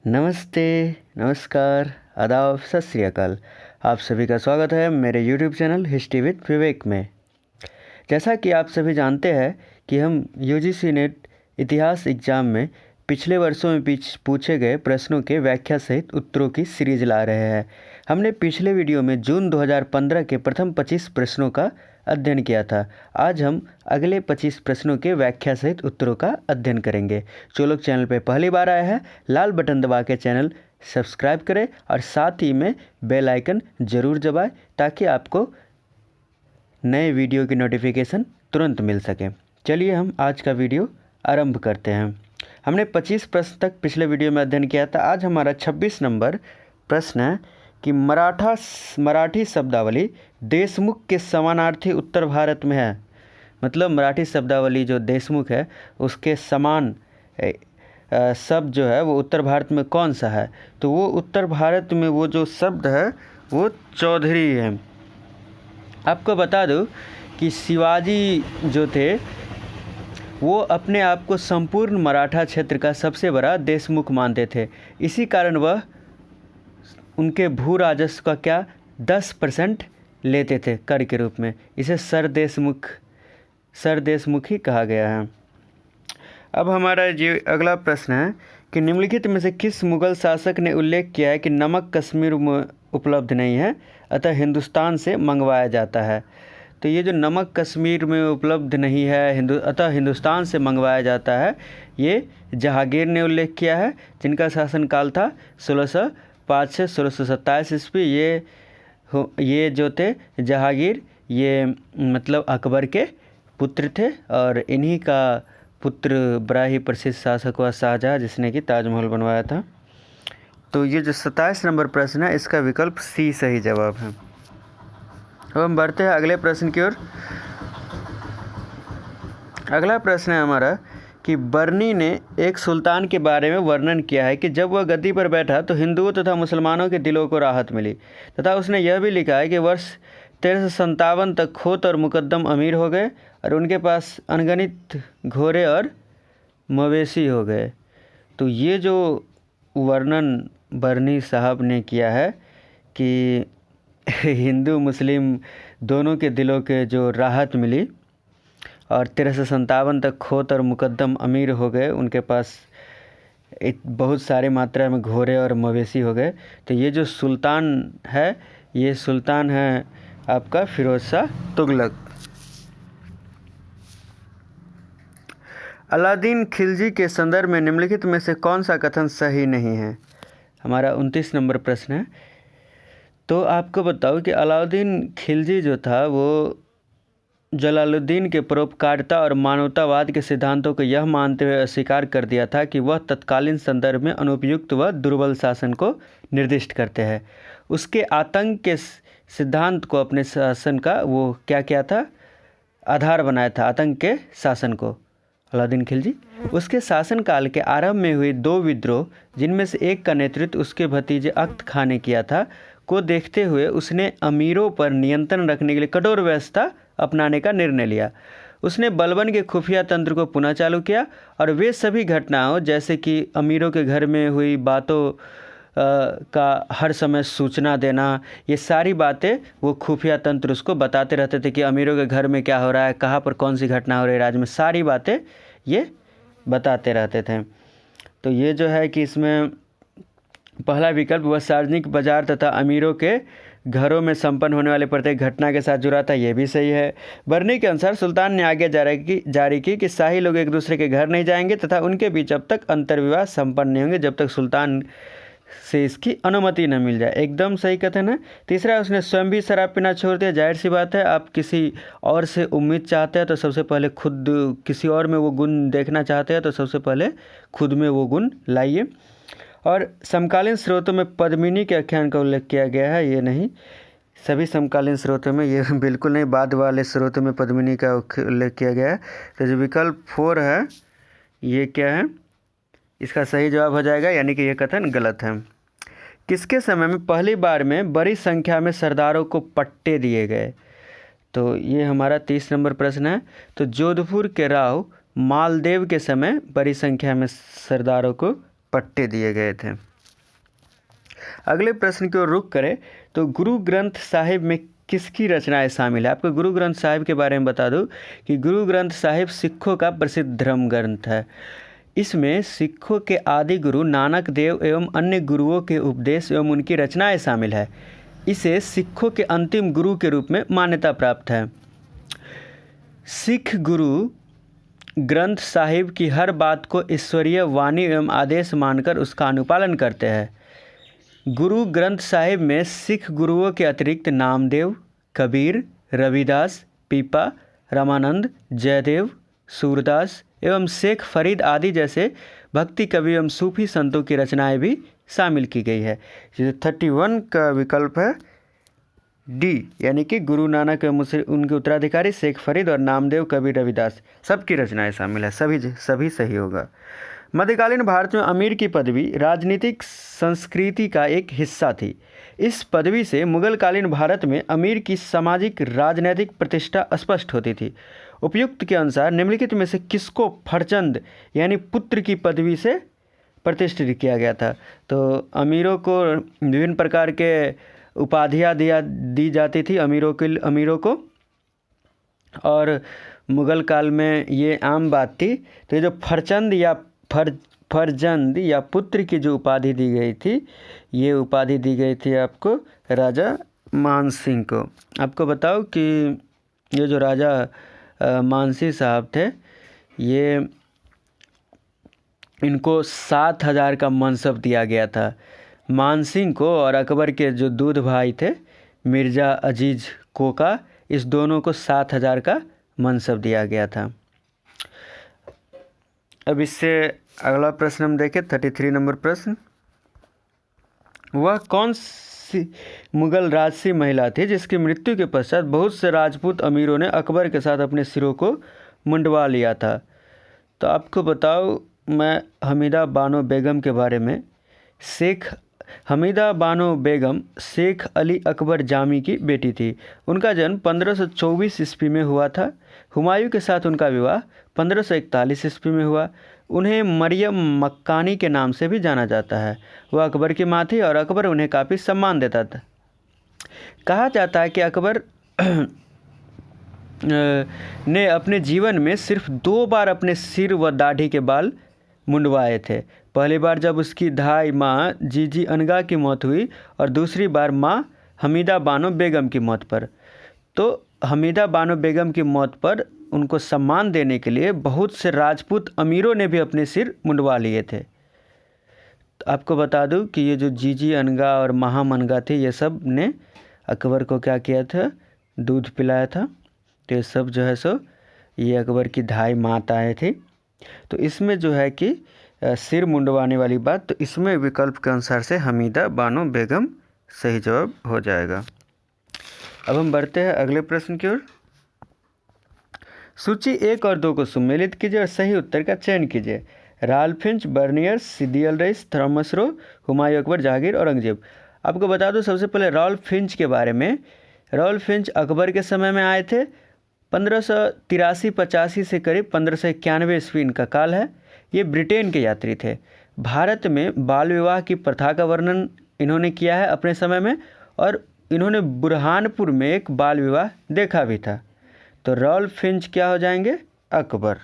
नमस्ते, नमस्कार, आदाब, सत श्री अकाल। आप सभी का स्वागत है मेरे यूट्यूब चैनल हिस्ट्री विद विवेक में। जैसा कि आप सभी जानते हैं कि हम यूजीसी नेट इतिहास एग्ज़ाम में पिछले वर्षों में पूछे गए प्रश्नों के व्याख्या सहित उत्तरों की सीरीज ला रहे हैं। हमने पिछले वीडियो में जून 2015 के प्रथम 25 प्रश्नों का अध्ययन किया था। आज हम अगले 25 प्रश्नों के व्याख्या सहित उत्तरों का अध्ययन करेंगे। जो लोग चैनल पर पहली बार आए हैं, लाल बटन दबा के चैनल सब्सक्राइब करें और साथ ही में बेल आइकन ज़रूर दबाएं ताकि आपको नए वीडियो की नोटिफिकेशन तुरंत मिल सके। चलिए हम आज का वीडियो आरंभ करते हैं। हमने 25 प्रश्न तक पिछले वीडियो में अध्ययन किया था। आज हमारा 26 नंबर प्रश्न है कि मराठी शब्दावली देशमुख के समानार्थी उत्तर भारत में है। मतलब मराठी शब्दावली जो देशमुख है उसके समान शब्द जो है वो उत्तर भारत में कौन सा है? तो वो उत्तर भारत में वो जो शब्द है वो चौधरी है। आपको बता दूं कि शिवाजी जो थे वो अपने आप को संपूर्ण मराठा क्षेत्र का सबसे बड़ा देशमुख मानते थे। इसी कारण वह उनके भू राजस्व का क्या 10% लेते थे कर के रूप में। इसे सरदेशमुखी कहा गया है। अब हमारा जो अगला प्रश्न है कि निम्नलिखित में से किस मुगल शासक ने उल्लेख किया है कि नमक कश्मीर में उपलब्ध नहीं है अतः हिंदुस्तान से मंगवाया जाता है? तो ये जो नमक कश्मीर में उपलब्ध नहीं है अतः हिंदुस्तान से मंगवाया जाता है, ये जहांगीर ने उल्लेख किया है, जिनका शासनकाल था 1605 से 1627 ईस्वी। ये जो थे जहांगीर, ये मतलब अकबर के पुत्र थे और इन्हीं का पुत्र बड़ा ही प्रसिद्ध शासक हुआ शाहजहाँ, जिसने कि ताजमहल बनवाया था। तो ये जो 27 नंबर प्रश्न है इसका विकल्प सी सही जवाब है। अब हम बढ़ते हैं अगले प्रश्न की ओर। अगला प्रश्न है हमारा कि बर्नी ने एक सुल्तान के बारे में वर्णन किया है कि जब वह गद्दी पर बैठा तो हिंदुओं तथा मुसलमानों के दिलों को राहत मिली, तथा उसने यह भी लिखा है कि वर्ष 1357 तक खोत और मुकद्दम अमीर हो गए और उनके पास अनगिनत घोड़े और मवेशी हो गए। तो ये जो वर्णन बर्नी साहब ने किया है कि हिंदू मुस्लिम दोनों के दिलों के जो राहत मिली और 1357 तक खोत और मुकद्दम अमीर हो गए, उनके पास बहुत सारे मात्रा में घोड़े और मवेशी हो गए। तो ये जो सुल्तान है, ये सुल्तान है आपका फिरोज शाह तुगलक। अलादीन खिलजी के संदर्भ में निम्नलिखित में से कौन सा कथन सही नहीं है? हमारा 29 नंबर प्रश्न है। तो आपको बताओ कि अलाउद्दीन खिलजी जो था वो जलालुद्दीन के परोपकारिता और मानवतावाद के सिद्धांतों को यह मानते हुए अस्वीकार कर दिया था कि वह तत्कालीन संदर्भ में अनुपयुक्त व दुर्बल शासन को निर्दिष्ट करते हैं। उसके आतंक के सिद्धांत को अपने शासन का वो क्या था, आधार बनाया था, आतंक के शासन को अलाउद्दीन खिलजी। उसके शासनकाल के आरंभ में हुए 2 विद्रोह, जिनमें से एक का नेतृत्व उसके भतीजे अख्त खां ने किया था, को देखते हुए उसने अमीरों पर नियंत्रण रखने के लिए कठोर व्यवस्था अपनाने का निर्णय लिया। उसने बलबन के खुफिया तंत्र को पुनः चालू किया और वे सभी घटनाओं जैसे कि अमीरों के घर में हुई बातों का हर समय सूचना देना, ये सारी बातें वो खुफिया तंत्र उसको बताते रहते थे कि अमीरों के घर में क्या हो रहा है, कहाँ पर कौन सी घटना हो रही है राज्य में, सारी बातें ये बताते रहते थे। तो ये जो है कि इसमें पहला विकल्प वह सार्वजनिक बाजार तथा अमीरों के घरों में संपन्न होने वाले प्रत्येक घटना के साथ जुड़ा था, ये भी सही है। बर्नी के अनुसार सुल्तान ने आगे जारी की कि शाही लोग एक दूसरे के घर नहीं जाएंगे तथा उनके बीच अब तक अंतर्विवाह संपन्न नहीं होंगे जब तक सुल्तान से इसकी अनुमति न मिल जाए। एकदम सही कथन है। तीसरा, उसने स्वयं भी शराब पीना छोड़ दिया। जाहिर सी बात है, आप किसी और से उम्मीद चाहते हैं तो सबसे पहले खुद किसी और में वो गुण देखना चाहते हैं तो सबसे पहले खुद में वो गुण लाइए। और समकालीन स्रोतों में पद्मिनी के आख्यान का उल्लेख किया गया है, ये नहीं, सभी समकालीन स्रोतों में, ये बिल्कुल नहीं, बाद वाले स्रोतों में पद्मिनी का उल्लेख किया गया है। तो जो विकल्प 4 है ये क्या है, इसका सही जवाब हो जाएगा, यानी कि ये कथन गलत है। किसके समय में पहली बार में बड़ी संख्या में सरदारों को पट्टे दिए गए? तो ये हमारा 30 नंबर प्रश्न है। तो जोधपुर के राव मालदेव के समय बड़ी संख्या में सरदारों को पट्टे दिए गए थे। अगले प्रश्न की ओर रुख करें तो गुरु ग्रंथ साहिब में किसकी रचनाएं शामिल है। आपको गुरु ग्रंथ साहिब के बारे में बता दूं कि गुरु ग्रंथ साहिब सिखों का प्रसिद्ध धर्म ग्रंथ है। इसमें सिखों के आदि गुरु नानक देव एवं अन्य गुरुओं के उपदेश एवं उनकी रचनाएं शामिल है। इसे सिखों के अंतिम गुरु के रूप में मान्यता प्राप्त है। सिख गुरु ग्रंथ साहिब की हर बात को ईश्वरीय वाणी एवं आदेश मानकर उसका अनुपालन करते हैं। गुरु ग्रंथ साहिब में सिख गुरुओं के अतिरिक्त नामदेव, कबीर, रविदास, पीपा, रामानंद, जयदेव, सूरदास एवं शेख फरीद आदि जैसे भक्ति कवि एवं सूफी संतों की रचनाएं भी शामिल की गई है। 31 का विकल्प है डी, यानी कि गुरु नानक एवं उनके उत्तराधिकारी शेख फरीद और नामदेव, कबीर, रविदास सबकी रचनाएं शामिल है। सभी सही होगा। मध्यकालीन भारत में अमीर की पदवी राजनीतिक संस्कृति का एक हिस्सा थी। इस पदवी से मुगलकालीन भारत में अमीर की सामाजिक राजनैतिक प्रतिष्ठा स्पष्ट होती थी। उपयुक्त के अनुसार निम्नलिखित में से किसको फरचंद यानी पुत्र की पदवी से प्रतिष्ठित किया गया था। तो अमीरों को विभिन्न प्रकार के उपाधियाँ दी जाती थी अमीरों को, और मुग़ल काल में ये आम बात थी। तो ये जो फरजंद या पुत्र की जो उपाधि दी गई थी, ये उपाधि दी गई थी आपको राजा मानसिंह को। आपको बताओ कि ये जो राजा मानसिंह साहब थे, ये इनको 7,000 का मनसब दिया गया था। मानसिंह को और अकबर के जो दूध भाई थे मिर्ज़ा अजीज़ कोका, इस दोनों को 7,000 का मनसब दिया गया था। अब इससे अगला प्रश्न हम देखें, 33 नंबर प्रश्न। वह कौन सी मुग़ल राजसी महिला थी जिसकी मृत्यु के पश्चात बहुत से राजपूत अमीरों ने अकबर के साथ अपने सिरों को मुंडवा लिया था। तो आपको बताओ मैं हमीदा बानो बेगम के बारे में। हमीदा बानो बेगम शेख अली अकबर जामी की बेटी थी। उनका जन्म 1524 ईस्वी में हुआ था। हुमायूं के साथ उनका विवाह 1541 ईस्वी में हुआ। उन्हें मरियम मक्कानी के नाम से भी जाना जाता है। वह अकबर की माँ थी और अकबर उन्हें काफ़ी सम्मान देता था। कहा जाता है कि अकबर ने अपने जीवन में सिर्फ 2 बार अपने सिर व दाढ़ी के बाल मुंडवाए थे। पहली बार जब उसकी धाई माँ जीजी अनगा की मौत हुई और दूसरी बार माँ हमीदा बानो बेगम की मौत पर। तो हमीदा बानो बेगम की मौत पर उनको सम्मान देने के लिए बहुत से राजपूत अमीरों ने भी अपने सिर मुंडवा लिए थे। तो आपको बता दूं कि ये जो जीजी अनगा और महाम अनगा थे, ये सब ने अकबर को क्या किया था, दूध पिलाया था। तो ये सब जो है सो ये अकबर की धाई माताएँ थी। तो इसमें जो है कि सिर मुंडवाने वाली बात, तो इसमें विकल्प के अनुसार से हमीदा बानो बेगम सही जवाब हो जाएगा। अब हम बढ़ते हैं अगले प्रश्न की ओर। सूची 1 और 2 को सम्मिलित कीजिए और सही उत्तर का चयन कीजिए। राल्फ फिंच, बर्नियर, सिद्दी अल rice, Thomas Roe, Humayun Akbar, Jahangir, Aurangzeb. आपको बता दो सबसे पहले राल्फ फिंच के बारे में। राल्फ फिंच अकबर के समय में आए थे। 1583-85 से करीब 1591 ईस्वी इनका काल है। ये ब्रिटेन के यात्री थे। भारत में बाल विवाह की प्रथा का वर्णन इन्होंने किया है अपने समय में, और इन्होंने बुरहानपुर में एक बाल विवाह देखा भी था। तो राल्फ फिंच क्या हो जाएंगे, अकबर।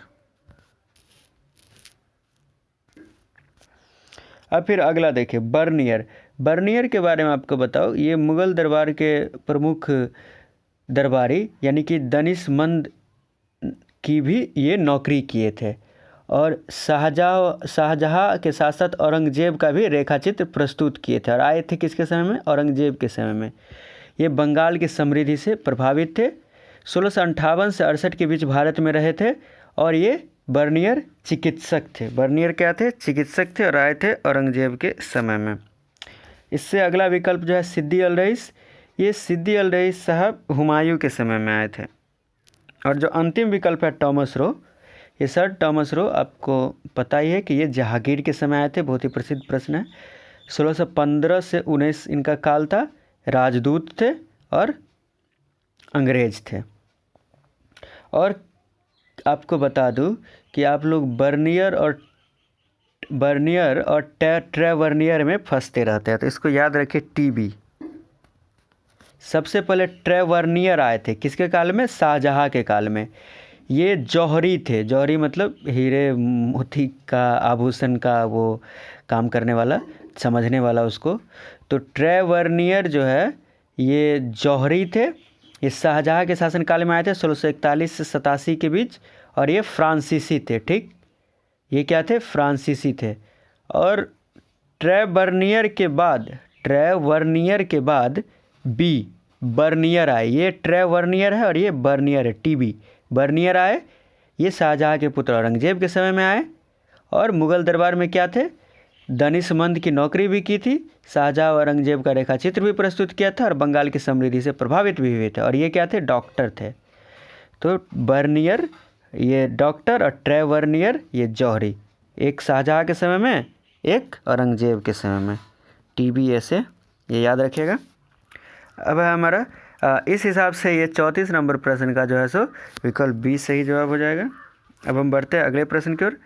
अब फिर अगला देखिए, बर्नियर। बर्नियर के बारे में आपको बताओ, ये मुग़ल दरबार के प्रमुख दरबारी यानी कि दनिशमंद की भी ये नौकरी किए थे, और शाहजहाँ के साथ साथ औरंगजेब का भी रेखाचित्र प्रस्तुत किए थे। और आए थे किसके समय में, औरंगजेब के समय में। ये बंगाल की समृद्धि से प्रभावित थे। 1658 से 68 के बीच भारत में रहे थे, और ये बर्नियर चिकित्सक थे। बर्नियर क्या थे, चिकित्सक थे, और आए थे औरंगजेब के समय में। इससे अगला विकल्प जो है सिद्दी अल रईस। ये सिद्दी अल रईस साहब हुमायूं के समय में आए थे। और जो अंतिम विकल्प है थॉमस रो, ये सर थॉमस रो आपको पता ही है कि ये जहांगीर के समय आए थे। बहुत ही प्रसिद्ध प्रश्न है। 1615 से 19 इनका काल था। राजदूत थे और अंग्रेज थे। और आपको बता दूं कि आप लोग बर्नियर और बर्नियर और ट्रेवर्नियर में फंसते रहते हैं, तो इसको याद रखिए टीबी। सबसे पहले ट्रेवर्नियर आए थे किसके काल में? शाहजहाँ के काल में। ये जौहरी थे, जौहरी मतलब हीरे मोती का आभूषण का वो काम करने वाला, समझने वाला उसको। तो ट्रेवर्नियर जो है ये जौहरी थे, ये शाहजहाँ के शासनकाल में आए थे 1641 से 87 के बीच, और ये फ्रांसीसी थे। ठीक, ये क्या थे? फ्रांसीसी थे। और ट्रेवर्नियर के बाद बी बर्नियर आए। ये ट्रेवर्नियर है और ये बर्नियर है, टीबी। बर्नियर आए, ये शाहजहाँ के पुत्र औरंगजेब के समय में आए, और मुग़ल दरबार में क्या थे? दनिशमंद की नौकरी भी की थी, शाहजहाँ औरंगजेब का रेखा चित्र भी प्रस्तुत किया था, और बंगाल की समृद्धि से प्रभावित भी हुए थे। और ये क्या थे? डॉक्टर थे। तो बर्नियर ये डॉक्टर, और ट्रेवर्नियर ये जौहरी, एक शाहजहाँ के समय में, एक औरंगजेब के समय में। टीबी ऐसे ये याद रखिएगा। अब है हमारा इस हिसाब से ये 34 नंबर प्रश्न का जो है सो विकल्प बी सही जवाब हो जाएगा। अब हम बढ़ते हैं अगले प्रश्न की ओर।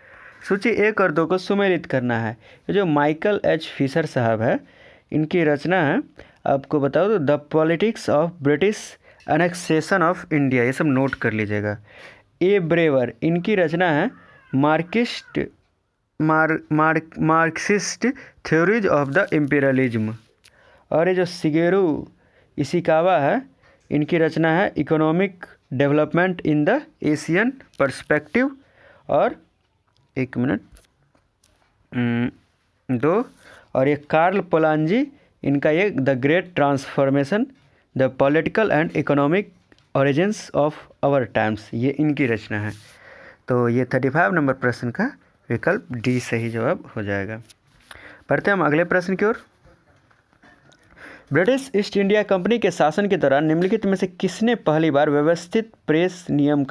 सूची 1 और 2 को सुमेलित करना है। ये जो माइकल एच फिशर साहब है, इनकी रचना है, आपको बताओ तो the politics of British annexation of India, ये सब नोट कर लीजिएगा। ए ब्रेवर, इनकी रचना है Marxist theories of the imperialism. और ये जो शिगेरू इशिकावा है, इनकी रचना है economic development in the Asian perspective. और 1 मिनट 2, और ये कार्ल पोलांजी, इनका ये the great transformation the political and economic origins of our times, ये इनकी रचना है। तो ये 35 नंबर प्रश्न का विकल्प डी सही जवाब हो जाएगा। बढ़ते हम अगले प्रश्न की ओर। ब्रिटिश ईस्ट इंडिया कंपनी के शासन के दौरान निम्नलिखित में से किसने पहली बार व्यवस्थित प्रेस नियम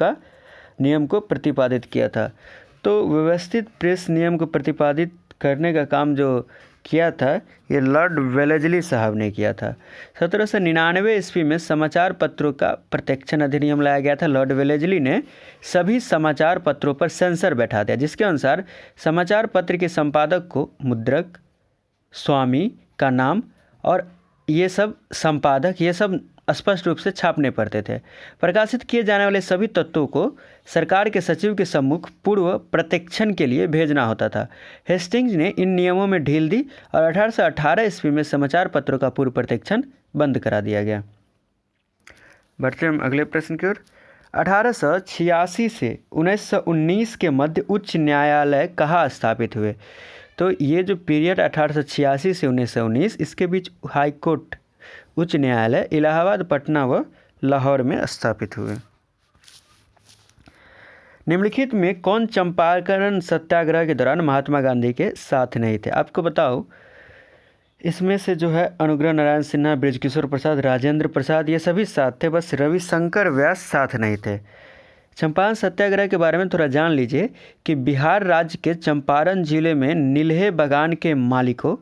को प्रतिपादित किया था? तो व्यवस्थित प्रेस नियम को प्रतिपादित करने का काम जो किया था, ये लॉर्ड वेलेस्ली साहब ने किया था। 1799 ईस्वी में समाचार पत्रों का प्रत्यक्षण अधिनियम लाया गया था। लॉर्ड वेलेस्ली ने सभी समाचार पत्रों पर सेंसर बैठा दिया, जिसके अनुसार समाचार पत्र के संपादक को मुद्रक, स्वामी का नाम और ये सब संपादक, ये सब स्पष्ट रूप से छापने पड़ते थे। प्रकाशित किए जाने वाले सभी तत्वों को सरकार के सचिव के सम्मुख पूर्व प्रत्यक्षण के लिए भेजना होता था। हेस्टिंग्स ने इन नियमों में ढील दी और 1818 ईस्वी में समाचार पत्रों का पूर्व प्रत्यक्षण बंद करा दिया गया। बढ़ते हम अगले प्रश्न की ओर। 1886 से 1919 के मध्य उच्च न्यायालय कहाँ स्थापित हुए? तो ये जो पीरियड 1886 से 1919, इसके बीच हाई कोर्ट, उच्च न्यायालय इलाहाबाद, पटना व लाहौर में स्थापित हुए। निम्नलिखित में कौन चंपारण सत्याग्रह के दौरान महात्मा गांधी के साथ नहीं थे? आपको बताओ, इसमें से जो है अनुग्रह नारायण सिन्हा, बृजकिशोर प्रसाद, राजेंद्र प्रसाद, ये सभी साथ थे, बस रविशंकर व्यास साथ नहीं थे। चंपारण सत्याग्रह के बारे में थोड़ा जान लीजिए कि बिहार राज्य के चंपारण जिले में नीलहे बागान के मालिकों,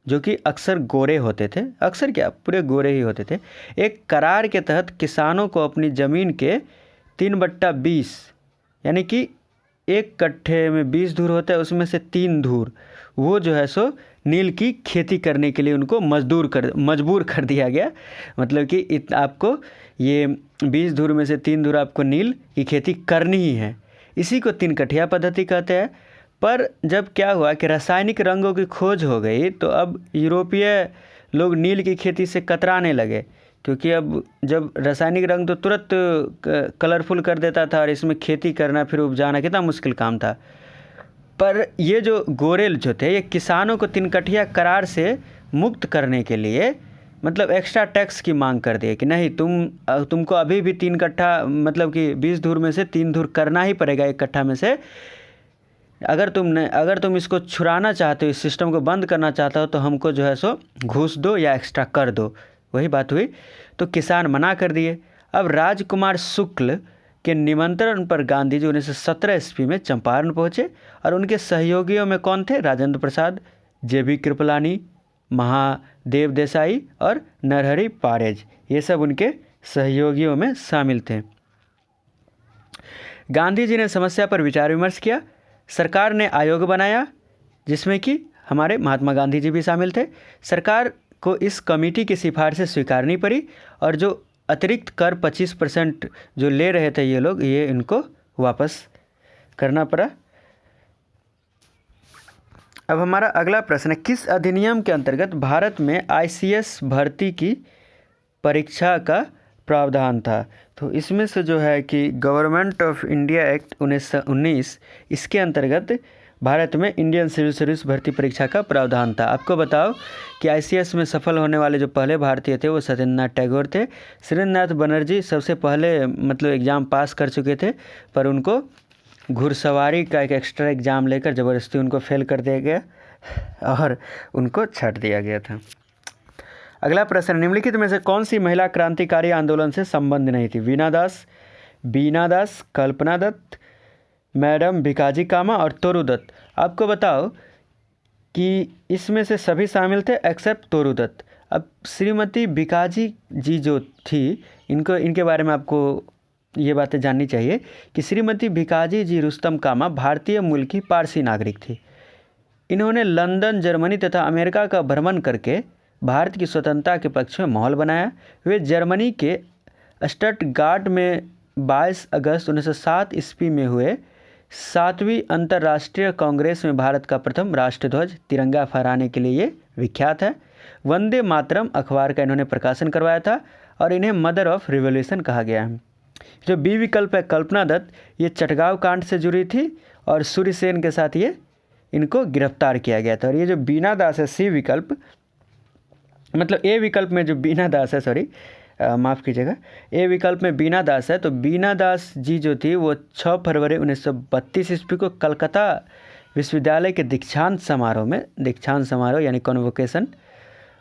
जो कि अक्सर गोरे होते थे, अक्सर क्या पूरे गोरे ही होते थे, एक करार के तहत किसानों को अपनी ज़मीन के 3/20, यानी कि 1 कट्ठे में 20 धूर होता है, उसमें से 3 धूर वो जो है सो नील की खेती करने के लिए उनको मजबूर कर दिया गया। मतलब कि आपको ये 20 धूर में से 3 धूर आपको नील की खेती करनी ही है। इसी को 3 कठिया पद्धति कहते हैं। पर जब क्या हुआ कि रासायनिक रंगों की खोज हो गई, तो अब यूरोपीय लोग नील की खेती से कतराने लगे, क्योंकि अब जब रासायनिक रंग तो तुरंत कलरफुल कर देता था, और इसमें खेती करना फिर उपजाना कितना मुश्किल काम था। पर ये जो गोरेल जो थे, ये किसानों को 3 कठिया करार से मुक्त करने के लिए मतलब एक्स्ट्रा टैक्स की मांग कर दिए कि नहीं, तुमको अभी भी 3 कट्ठा, मतलब कि 20 धूर में से 3 धूर करना ही पड़ेगा 1 कट्ठा में से। अगर तुम इसको छुड़ाना चाहते हो, इस सिस्टम को बंद करना चाहते हो, तो हमको जो है सो घूस दो या एक्स्ट्रा कर दो। वही बात हुई, तो किसान मना कर दिए। अब राजकुमार शुक्ल के निमंत्रण पर गांधी जी 1917 ईस्वी में चंपारण पहुँचे, और उनके सहयोगियों में कौन थे? राजेंद्र प्रसाद, JB कृपलानी, महादेव देसाई और नरहरि पारेज, ये सब उनके सहयोगियों में शामिल थे। गांधी जी ने समस्या पर विचार विमर्श किया, सरकार ने आयोग बनाया, जिसमें कि हमारे महात्मा गांधी जी भी शामिल थे। सरकार को इस कमेटी की सिफारिशें स्वीकारनी पड़ी और जो अतिरिक्त कर 25% जो ले रहे थे ये लोग, ये इनको वापस करना पड़ा। अब हमारा अगला प्रश्न है, किस अधिनियम के अंतर्गत भारत में ICS भर्ती की परीक्षा का प्रावधान था? तो इसमें से जो है कि गवर्नमेंट ऑफ इंडिया एक्ट 1919, इसके अंतर्गत भारत में इंडियन सिविल सर्विस भर्ती परीक्षा का प्रावधान था। आपको बताओ कि ICS में सफल होने वाले जो पहले भारतीय थे वो सत्येंद्रनाथ टैगोर थे। सुरेंद्रनाथ बनर्जी सबसे पहले मतलब एग्ज़ाम पास कर चुके थे, पर उनको घुड़सवारी का एक एक्स्ट्रा एग्ज़ाम लेकर ज़बरदस्ती उनको फेल कर दिया गया और उनको छांट दिया गया था। अगला प्रश्न, निम्नलिखित में से कौन सी महिला क्रांतिकारी आंदोलन से संबंध नहीं थी? बीना दास, कल्पना दत्त, मैडम भिकाजी कामा और तोरू दत्त। आपको बताओ कि इसमें से सभी शामिल थे एक्सेप्ट तोरू दत्त। अब श्रीमती भिकाजी जी जो थी, इनके बारे में आपको ये बातें जाननी चाहिए कि श्रीमती भिकाजी जी रुस्तम कामा भारतीय मूल की पारसी नागरिक थी। इन्होंने लंदन, जर्मनी तथा अमेरिका का भ्रमण करके भारत की स्वतंत्रता के पक्ष में माहौल बनाया। वे जर्मनी के स्टटगार्ट में 22 अगस्त 1907 ईस्वी में हुए 7वीं अंतर्राष्ट्रीय कांग्रेस में भारत का प्रथम राष्ट्रध्वज तिरंगा फहराने के लिए ये विख्यात है। वंदे मातरम अखबार का इन्होंने प्रकाशन करवाया था और इन्हें मदर ऑफ रिवॉल्यूशन कहा गया है। जो बी विकल्प है कल्पना दत्त, ये चटगांव कांड से जुड़ी थी और सूर्यसेन के साथ ये इनको गिरफ्तार किया गया था। और ये जो बीना दास है, सी विकल्प मतलब ए विकल्प में जो बीना दास है, माफ़ कीजिएगा, ए विकल्प में बीना दास है, तो बीना दास जी जो थी वो 6 फरवरी 1932 ईस्वी को कलकत्ता विश्वविद्यालय के दीक्षांत समारोह यानी कॉन्वोकेशन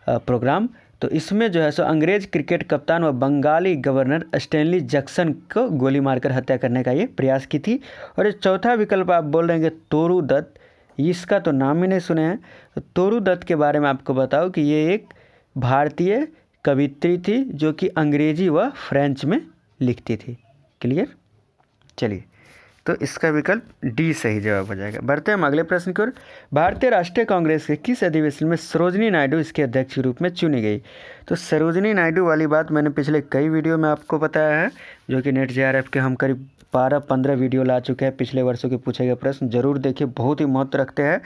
प्रोग्राम, तो इसमें जो है सो अंग्रेज क्रिकेट कप्तान व बंगाली गवर्नर स्टैनली जैक्सन को गोली मारकर हत्या करने का ये प्रयास की थी। और चौथा विकल्प आप बोल रहे हैं कि तोरू दत्त, इसका तो नाम ही नहीं सुने हैं। तो तोरू दत्त के बारे में आपको बताओ कि ये एक भारतीय कवित्री थी जो कि अंग्रेजी व फ्रेंच में लिखती थी। क्लियर? चलिए, तो इसका विकल्प डी सही जवाब हो जाएगा। बढ़ते हैं हम अगले प्रश्न की ओर। भारतीय राष्ट्रीय कांग्रेस के किस अधिवेशन में सरोजिनी नायडू इसके अध्यक्ष के रूप में चुनी गई? तो सरोजिनी नायडू वाली बात मैंने पिछले कई वीडियो में आपको बताया है, जो कि नेट JRF के हम करीब 12-15 वीडियो ला चुके हैं। पिछले वर्षों के पूछे गए प्रश्न जरूर देखिए, बहुत ही महत्व रखते हैं।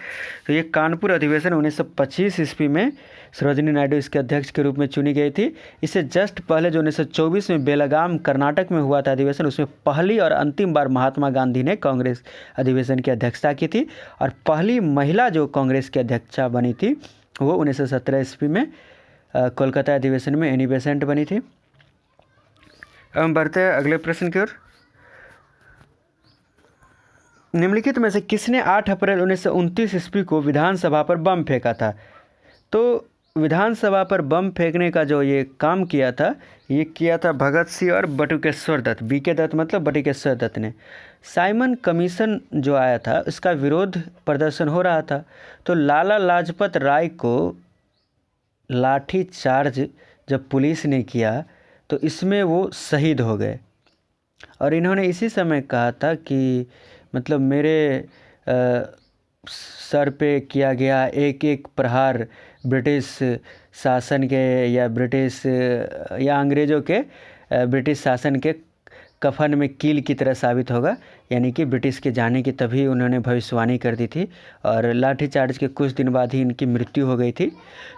तो ये कानपुर अधिवेशन 1925 ईस्वी में सरोजिनी नायडू इसके अध्यक्ष के रूप में चुनी गई थी। इससे जस्ट पहले जो 1924 में बेलगाम कर्नाटक में हुआ था अधिवेशन, उसमें पहली और अंतिम बार महात्मा गांधी ने कांग्रेस अधिवेशन की अध्यक्षता की थी। और पहली महिला जो कांग्रेस की अध्यक्षा बनी थी वो 1917 ईस्वी में कोलकाता अधिवेशन में एनी बेसेंट बनी थी। अब हम बढ़ते हैं अगले प्रश्न की ओर। निम्नलिखित में से किसने 8 अप्रैल 1929 ईस्वी को विधानसभा पर बम फेंका था? तो विधानसभा पर बम फेंकने का जो ये काम किया था, ये किया था भगत सिंह और बटुकेश्वर दत्त। BK दत्त मतलब बटुकेश्वर दत्त ने। साइमन कमीशन जो आया था उसका विरोध प्रदर्शन हो रहा था, तो लाला लाजपत राय को लाठी चार्ज जब पुलिस ने किया तो इसमें वो शहीद हो गए। और इन्होंने इसी समय कहा था कि मतलब मेरे सर पे किया गया एक एक प्रहार ब्रिटिश शासन के या अंग्रेज़ों के ब्रिटिश शासन के कफन में कील की तरह साबित होगा, यानी कि ब्रिटिश के जाने की तभी उन्होंने भविष्यवाणी कर दी थी। और लाठीचार्ज के कुछ दिन बाद ही इनकी मृत्यु हो गई थी।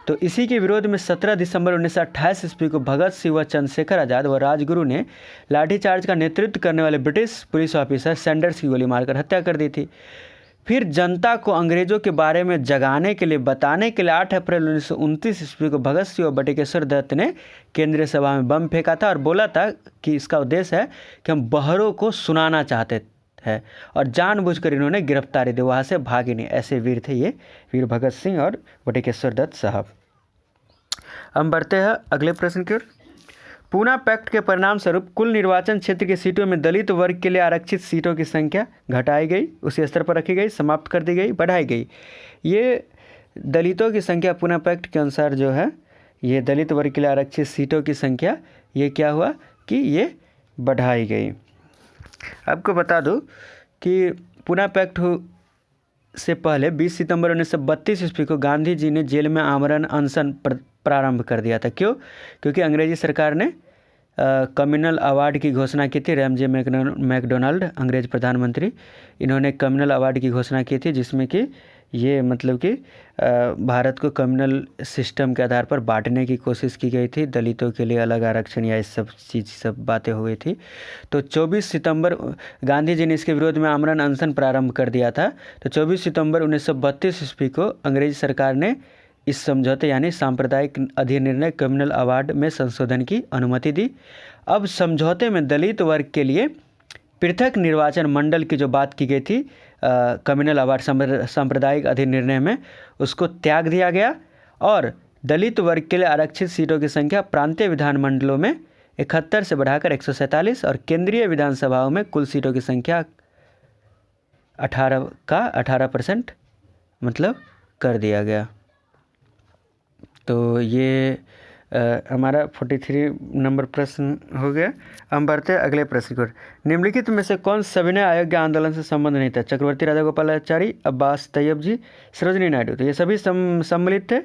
तो इसी के विरोध में 17 दिसंबर 1928 ईस्वी को भगत सिंह व चंद्रशेखर आज़ाद व राजगुरु ने लाठीचार्ज का नेतृत्व करने वाले ब्रिटिश पुलिस ऑफिसर सैंडर्स की गोली मारकर हत्या कर दी थी। फिर जनता को अंग्रेज़ों के बारे में जगाने के लिए, बताने के लिए 8 अप्रैल 1929 ईस्वी को भगत सिंह और बटुकेश्वर दत्त ने केंद्रीय सभा में बम फेंका था और बोला था कि इसका उद्देश्य है कि हम बहरों को सुनाना चाहते हैं, और जानबूझकर इन्होंने गिरफ्तारी दी, वहाँ से भागे नहीं। ऐसे वीर थे ये, वीर भगत सिंह और बटुकेश्वर दत्त साहब। हम बढ़ते हैं अगले प्रश्न की ओर। पूना पैक्ट के परिणाम स्वरूप कुल निर्वाचन क्षेत्र की सीटों में दलित वर्ग के लिए आरक्षित सीटों की संख्या घटाई गई, उसी स्तर पर रखी गई, समाप्त कर दी गई, बढ़ाई गई। ये दलितों की संख्या पूना पैक्ट के अनुसार जो है, ये दलित वर्ग के लिए आरक्षित सीटों की संख्या ये क्या हुआ कि ये बढ़ाई गई। आपको बता दूं कि पूना पैक्ट से पहले 20 सितंबर 1932 ईस्वी को गांधी जी ने जेल में आमरण अनशन प्रारंभ कर दिया था। क्यों? क्योंकि अंग्रेजी सरकार ने कम्युनल अवार्ड की घोषणा की थी। रैमजे मैकडोनाल्ड अंग्रेज प्रधानमंत्री, इन्होंने कम्युनल अवार्ड की घोषणा की थी, जिसमें कि ये मतलब कि भारत को कम्युनल सिस्टम के आधार पर बांटने की कोशिश की गई थी, दलितों के लिए अलग आरक्षण या इस सब बातें हो गई थी। तो 24 सितंबर गांधी जी ने इसके विरोध में आमरण अनशन प्रारंभ कर दिया था। तो 24 सितंबर 1932 ईस्वी को अंग्रेजी सरकार ने इस समझौते यानी सांप्रदायिक अधिनिर्णय कम्युनल अवार्ड में संशोधन की अनुमति दी। अब समझौते में दलित वर्ग के लिए पृथक निर्वाचन मंडल की जो बात की गई थी कम्युनल अवार्ड सांप्रदायिक अधिनिर्णय में, उसको त्याग दिया गया और दलित वर्ग के लिए आरक्षित सीटों की संख्या प्रांतीय विधानमंडलों में 71 से बढ़ाकर 147 और केंद्रीय विधानसभाओं में कुल सीटों की संख्या 18% मतलब कर दिया गया। तो ये हमारा 43 नंबर प्रश्न हो गया। हम बढ़ते हैं अगले प्रश्न की ओर। निम्नलिखित में से कौन सविनय अयोग्य आंदोलन से संबंध नहीं था? चक्रवर्ती राजागोपालाचारी, अब्बास तैयब जी, सरोजनी नायडू। तो ये सभी सम्मिलित थे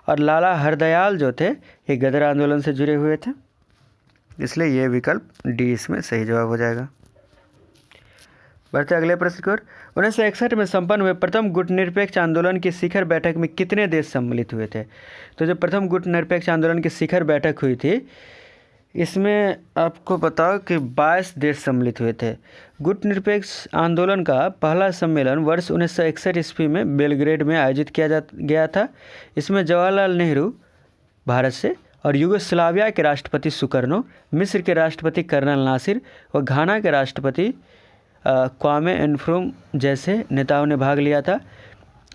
और लाला हरदयाल जो थे ये गदर आंदोलन से जुड़े हुए थे, इसलिए ये विकल्प डी इसमें सही जवाब हो जाएगा। बढ़ते अगले प्रश्न की ओर। 1961 में संपन्न हुए प्रथम गुटनिरपेक्ष आंदोलन की शिखर बैठक में कितने देश सम्मिलित हुए थे? तो जो प्रथम गुटनिरपेक्ष आंदोलन की शिखर बैठक हुई थी, इसमें आपको बताओ कि 22 देश सम्मिलित हुए थे। गुटनिरपेक्ष आंदोलन का पहला सम्मेलन वर्ष 1961 ईस्वी में बेलग्रेड में आयोजित किया गया था। इसमें जवाहरलाल नेहरू भारत से और यूगोस्लाविया के राष्ट्रपति सुकर्नो, मिस्र के राष्ट्रपति कर्नल नासिर और घाना के राष्ट्रपति क्वामे एनक्रूमा जैसे नेताओं ने भाग लिया था।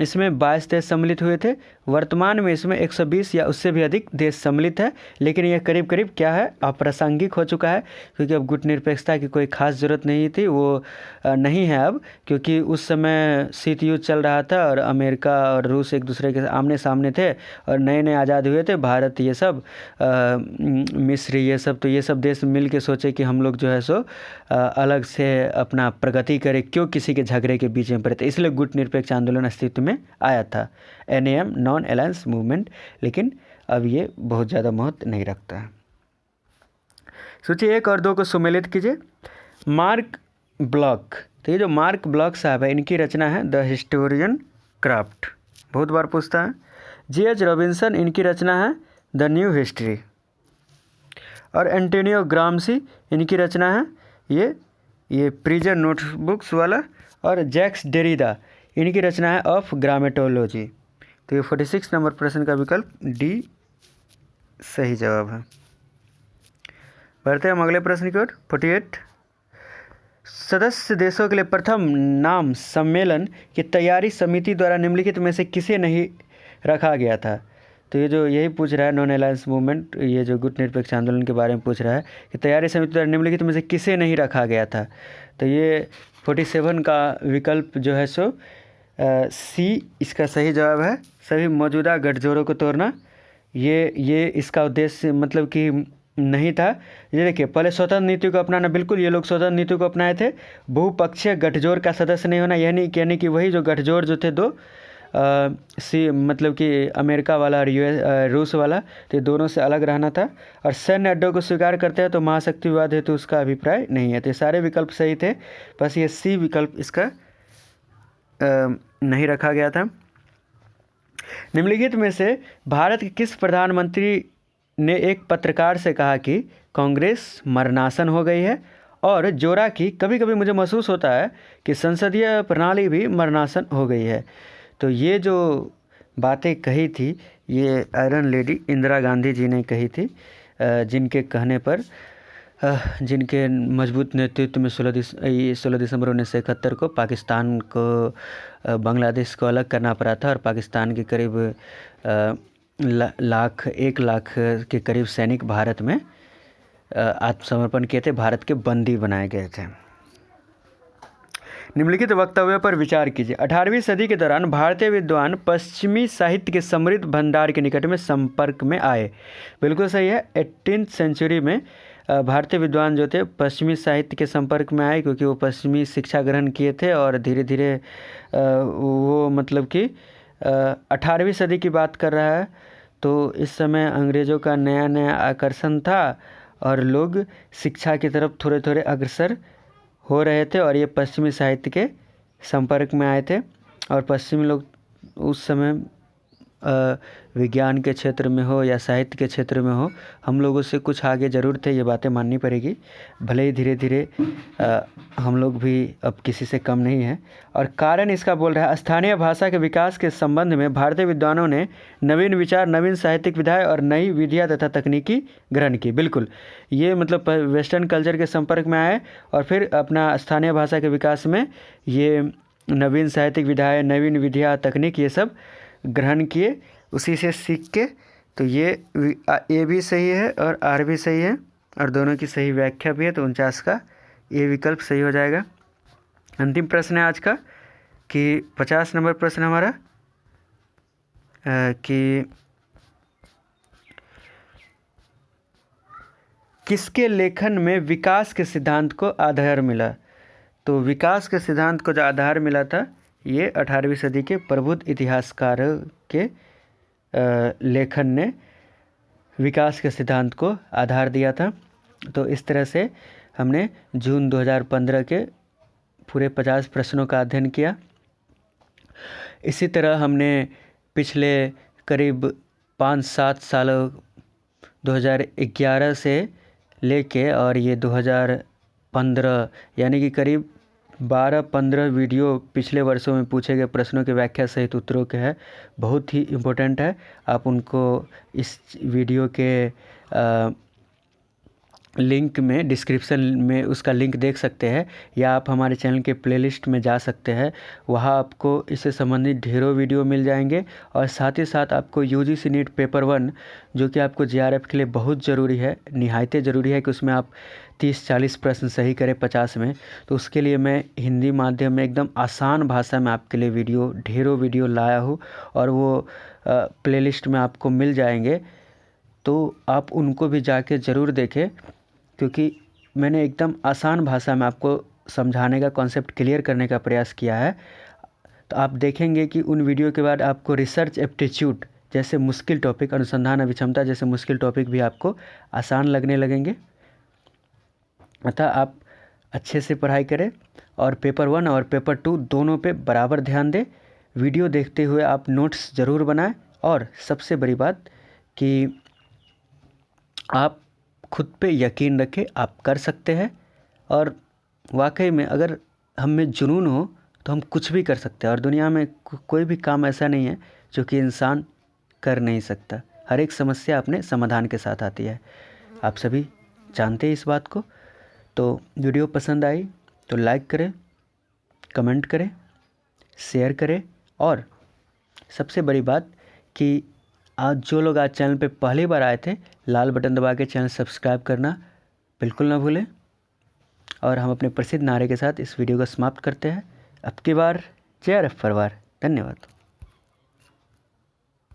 इसमें 22 देश सम्मिलित हुए थे। वर्तमान में इसमें 120 या उससे भी अधिक देश सम्मिलित है, लेकिन यह करीब करीब क्या है, अप्रासंगिक हो चुका है, क्योंकि अब गुटनिरपेक्षता की कोई खास ज़रूरत नहीं थी, वो नहीं है अब, क्योंकि उस समय शीत युद्ध चल रहा था और अमेरिका और रूस एक दूसरे के आमने सामने थे और नए नए आज़ाद हुए थे। भारत ये सब मिस्र ये सब, तो ये सब देश मिल के सोचे कि हम लोग जो है सो अलग से अपना प्रगति करें, क्यों किसी के झगड़े के बीच में पड़े थे, इसलिए गुटनिरपेक्ष आंदोलन अस्तित्व में आया था, NAM नॉन अलायंस मूवमेंट। लेकिन अब ये बहुत ज़्यादा महत्व नहीं रखता है। सोचिए 1 और 2 को सुमेलित कीजिए। मार्क ब्लॉक, तो ये जो मार्क ब्लॉक साहब है, इनकी रचना है द हिस्टोरियन क्राफ्ट, बहुत बार पूछता है। G.H. रॉबिन्सन, इनकी रचना है द न्यू हिस्ट्री। और एंटोनियो ग्राम्सी, इनकी रचना है ये प्रिजन नोटबुक्स वाला। और जैक्स डेरिडा, इनकी रचना है ऑफ ग्रामेटोलॉजी। तो ये 46 नंबर प्रश्न का विकल्प डी सही जवाब है। बढ़ते हैं हम अगले प्रश्न की ओर। 48 सदस्य देशों के लिए प्रथम नाम सम्मेलन की तैयारी समिति द्वारा निम्नलिखित में से किसे नहीं रखा गया था? तो ये जो यही पूछ रहा है नॉन अलायंस मूवमेंट, ये जो गुटनिरपेक्ष आंदोलन के बारे में पूछ रहा है कि तैयारी समिति द्वारा निम्नलिखित में से किसे नहीं रखा गया था? तो ये 47 का विकल्प जो है सो सी इसका सही जवाब है। सभी मौजूदा गठजोड़ों को तोड़ना, ये इसका उद्देश्य मतलब कि नहीं था। ये देखिए, पहले स्वतंत्र नीति को अपनाना, बिल्कुल ये लोग स्वतंत्र नीति को अपनाए थे। बहुपक्षीय गठजोड़ का सदस्य नहीं होना, यानी कि वही जो गठजोड़ जो थे दो मतलब कि अमेरिका वाला और रूस वाला, तो दोनों से अलग रहना था। और सैन्य अड्डों को स्वीकार करते हैं तो महाशक्ति विवाद हेतु उसका अभिप्राय नहीं है। तो सारे विकल्प सही थे, बस ये सी विकल्प इसका नहीं रखा गया था। निम्नलिखित में से भारत के किस प्रधानमंत्री ने एक पत्रकार से कहा कि कांग्रेस मरणासन हो गई है, और जोड़ा कि कभी कभी मुझे महसूस होता है कि संसदीय प्रणाली भी मरणासन हो गई है? तो ये जो बातें कही थी ये आयरन लेडी इंदिरा गांधी जी ने कही थी, जिनके कहने पर जिनके मजबूत नेतृत्व में 16 दिसंबर 1971 को पाकिस्तान को बांग्लादेश को अलग करना पड़ा था और पाकिस्तान के करीब 1 लाख के करीब सैनिक भारत में आत्मसमर्पण किए थे, भारत के बंदी बनाए गए थे। निम्नलिखित वक्तव्य पर विचार कीजिए। 18वीं सदी के दौरान भारतीय विद्वान पश्चिमी साहित्य के समृद्ध भंडार के निकट में संपर्क में आए। बिल्कुल सही है। 18th सेंचुरी में भारतीय विद्वान जो थे पश्चिमी साहित्य के संपर्क में आए, क्योंकि वो पश्चिमी शिक्षा ग्रहण किए थे और धीरे धीरे वो मतलब कि 18वीं सदी की बात कर रहा है। तो इस समय अंग्रेज़ों का नया नया आकर्षण था और लोग शिक्षा की तरफ थोड़े थोड़े अग्रसर हो रहे थे और ये पश्चिमी साहित्य के संपर्क में आए थे। और पश्चिमी लोग उस समय विज्ञान के क्षेत्र में हो या साहित्य के क्षेत्र में हो, हम लोगों से कुछ आगे ज़रूर थे, ये बातें माननी पड़ेगी। भले ही धीरे धीरे हम लोग भी अब किसी से कम नहीं हैं। और कारण इसका बोल रहा है, स्थानीय भाषा के विकास के संबंध में भारतीय विद्वानों ने नवीन विचार, नवीन साहित्यिक विधाएं और नई विधियाँ तथा तकनीकी ग्रहण की। बिल्कुल, ये मतलब वेस्टर्न कल्चर के संपर्क में आए और फिर अपना स्थानीय भाषा के विकास में ये नवीन साहित्यिक विधाएं, नवीन विधियाँ, तकनीक, ये सब ग्रहण किए, उसी से सीख के। तो ये भी सही है और आर भी सही है और दोनों की सही व्याख्या भी है, तो 49 का ये विकल्प सही हो जाएगा। अंतिम प्रश्न है आज का कि 50 नंबर प्रश्न हमारा कि किसके लेखन में विकास के सिद्धांत को आधार मिला। तो विकास के सिद्धांत को जो आधार मिला था, ये 18वीं सदी के प्रबुद्ध इतिहासकार के लेखन ने विकास के सिद्धांत को आधार दिया था। तो इस तरह से हमने जून 2015 के पूरे 50 प्रश्नों का अध्ययन किया। इसी तरह हमने पिछले करीब 5-7 सालों 2011 से लेके और ये 2015 यानी कि करीब 12-15 वीडियो पिछले वर्षों में पूछे गए प्रश्नों के व्याख्या सहित उत्तरों के है। बहुत ही इम्पोर्टेंट है, आप उनको इस वीडियो के लिंक में, डिस्क्रिप्शन में उसका लिंक देख सकते हैं, या आप हमारे चैनल के प्लेलिस्ट में जा सकते हैं। वहाँ आपको इससे संबंधित ढेरों वीडियो मिल जाएंगे। और साथ ही साथ आपको यूजीसी नीट पेपर 1 जो कि आपको जेआरएफ के लिए बहुत ज़रूरी है, निहायत ज़रूरी है कि उसमें आप 30-40 प्रश्न सही करें 50 में। तो उसके लिए मैं हिंदी माध्यम में एकदम आसान भाषा में आपके लिए ढेरों वीडियो लाया हूँ और वो प्लेलिस्ट में आपको मिल जाएंगे। तो आप उनको भी जाके ज़रूर देखें, क्योंकि मैंने एकदम आसान भाषा में आपको समझाने का, कॉन्सेप्ट क्लियर करने का प्रयास किया है। तो आप देखेंगे कि उन वीडियो के बाद आपको रिसर्च एप्टीट्यूड जैसे मुश्किल टॉपिक, अनुसंधान अभिक्षमता जैसे मुश्किल टॉपिक भी आपको आसान लगने लगेंगे। अतः आप अच्छे से पढ़ाई करें और पेपर 1 और पेपर 2 दोनों पे बराबर ध्यान दें। वीडियो देखते हुए आप नोट्स ज़रूर बनाएं। और सबसे बड़ी बात कि आप खुद पे यकीन रखें, आप कर सकते हैं। और वाकई में अगर हम में जुनून हो तो हम कुछ भी कर सकते हैं। और दुनिया में कोई भी काम ऐसा नहीं है जो कि इंसान कर नहीं सकता। हर एक समस्या अपने समाधान के साथ आती है। आप सभी जानते हैं इस बात को। तो वीडियो पसंद आई तो लाइक करें, कमेंट करें, शेयर करें। और सबसे बड़ी बात कि आज जो लोग आज चैनल पे पहली बार आए थे, लाल बटन दबा के चैनल सब्सक्राइब करना बिल्कुल ना भूलें। और हम अपने प्रसिद्ध नारे के साथ इस वीडियो को समाप्त करते हैं। अब की बार जेआरएफ परिवार। धन्यवाद।